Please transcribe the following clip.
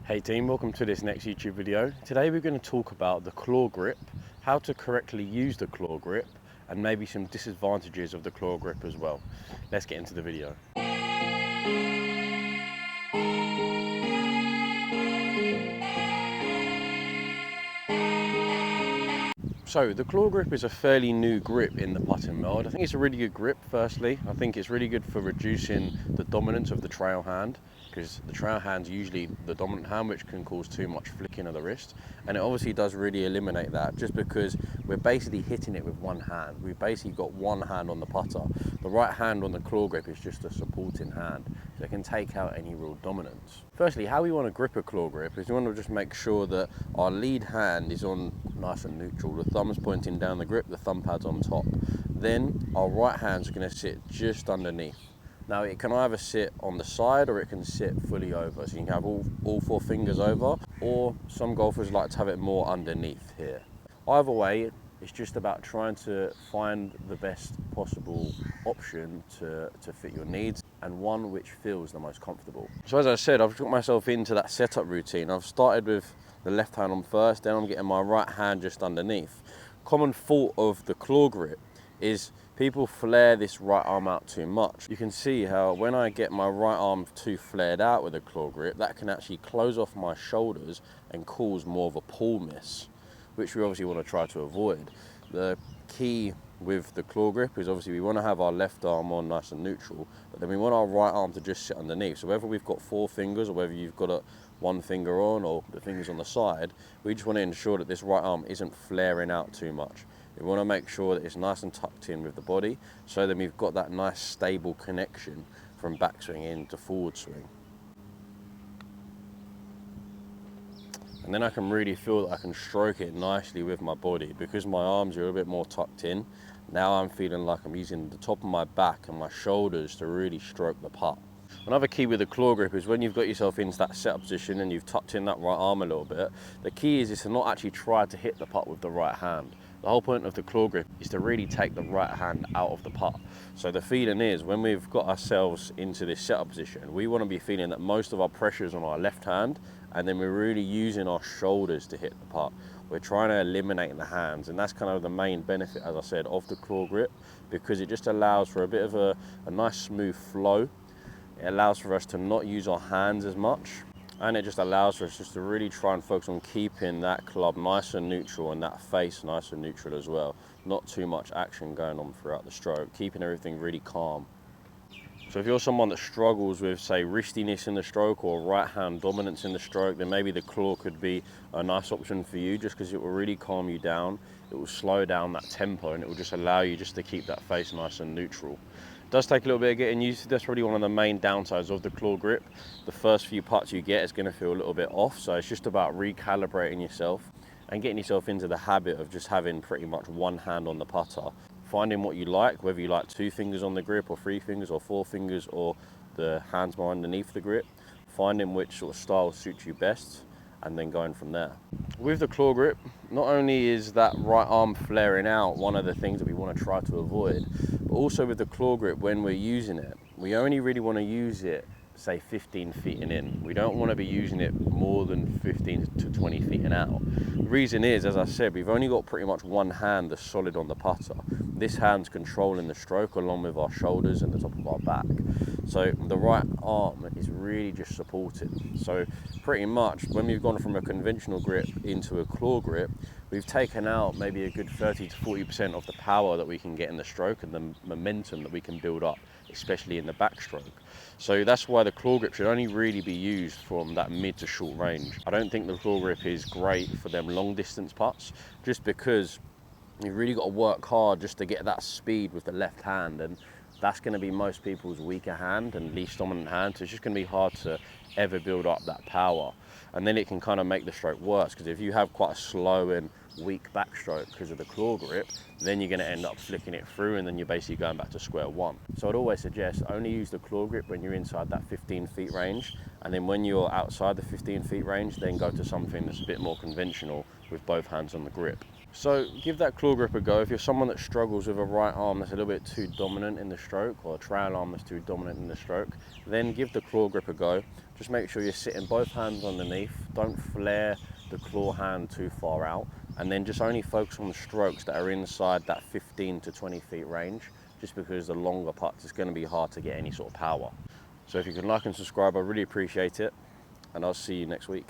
Hey team, welcome to this next YouTube video. Today we're going to talk about the claw grip, how to correctly use the claw grip, and maybe some disadvantages of the claw grip as well. Let's get into the video. So the claw grip is a fairly new grip in the putting world. I think it's a really good grip. Firstly, I think it's really good for reducing the dominance of the trail hand, because the trail hand's usually the dominant hand, which can cause too much flicking of the wrist, and it obviously does really eliminate that, just because we're basically hitting it with one hand. We've basically got one hand on the putter. The right hand on the claw grip is just a supporting hand, so it can take out any real dominance. Firstly, how we want to grip a claw grip is we want to just make sure that our lead hand is on nice and neutral. The thumb's pointing down the grip, the thumb pad's on top. Then our right hand's going to sit just underneath. Now it can either sit on the side or it can sit fully over, so you can have all four fingers over, or some golfers like to have it more underneath here. Either way, it's just about trying to find the best possible option to fit your needs, and one which feels the most comfortable. So as I said, I've got myself into that setup routine. I've started with the left hand on first, then I'm getting my right hand just underneath. Common fault of the claw grip is people flare this right arm out too much. You can see how when I get my right arm too flared out with a claw grip, that can actually close off my shoulders and cause more of a pull miss, which we obviously want to try to avoid. The key with the claw grip is obviously we want to have our left arm on nice and neutral, but then we want our right arm to just sit underneath. So whether we've got four fingers or whether you've got one finger on or the fingers on the side, we just want to ensure that this right arm isn't flaring out too much. We want to make sure that it's nice and tucked in with the body, so that we've got that nice stable connection from backswing into forward swing. And then I can really feel that I can stroke it nicely with my body, because my arms are a little bit more tucked in. Now I'm feeling like I'm using the top of my back and my shoulders to really stroke the putt. Another key with the claw grip is when you've got yourself into that setup position and you've tucked in that right arm a little bit, the key is to not actually try to hit the putt with the right hand. The whole point of the claw grip is to really take the right hand out of the putt. So the feeling is, when we've got ourselves into this setup position, we want to be feeling that most of our pressure is on our left hand, and then we're really using our shoulders to hit the putt. We're trying to eliminate the hands, and that's kind of the main benefit, as I said, of the claw grip, because it just allows for a bit of a nice smooth flow. It allows for us to not use our hands as much, and it just allows for us just to really try and focus on keeping that club nice and neutral and that face nice and neutral as well. Not too much action going on throughout the stroke, keeping everything really calm. So if you're someone that struggles with, say, wristiness in the stroke or right hand dominance in the stroke, then maybe the claw could be a nice option for you, just because it will really calm you down. It will slow down that tempo, and it will just allow you just to keep that face nice and neutral. It does take a little bit of getting used to. That's probably one of the main downsides of the claw grip. The first few putts you get is going to feel a little bit off, so it's just about recalibrating yourself and getting yourself into the habit of just having pretty much one hand on the putter. Finding what you like, whether you like 2 fingers on the grip or 3 fingers or 4 fingers, or the hands more underneath the grip. Finding which sort of style suits you best, and then going from there. With the claw grip, not only is that right arm flaring out one of the things that we want to try to avoid, but also with the claw grip, when we're using it, we only really want to use it, say, 15 feet and in. We don't want to be using it more than 15 to 20 feet and out. The reason is, as I said, we've only got pretty much one hand that's solid on the putter. This hand's controlling the stroke along with our shoulders and the top of our back. So the right arm is really just supported. So pretty much when we've gone from a conventional grip into a claw grip, we've taken out maybe a good 30 to 40% of the power that we can get in the stroke and the momentum that we can build up, especially in the backstroke. So that's why the claw grip should only really be used from that mid to short range. I don't think the claw grip is great for them long distance putts, just because you've really got to work hard just to get that speed with the left hand, and that's going to be most people's weaker hand and least dominant hand, so it's just going to be hard to ever build up that power. And then it can kind of make the stroke worse, because if you have quite a slow and weak backstroke because of the claw grip, then you're going to end up flicking it through, and then you're basically going back to square one. So I'd always suggest only use the claw grip when you're inside that 15 feet range, and then when you're outside the 15 feet range, then go to something that's a bit more conventional with both hands on the grip. So give that claw grip a go. If you're someone that struggles with a right arm that's a little bit too dominant in the stroke, or a trail arm that's too dominant in the stroke, then give the claw grip a go. Just make sure you're sitting both hands underneath. Don't flare the claw hand too far out, and then just only focus on the strokes that are inside that 15 to 20 feet range, just because the longer putts, it's going to be hard to get any sort of power. So if you can like and subscribe, I really appreciate it, and I'll see you next week.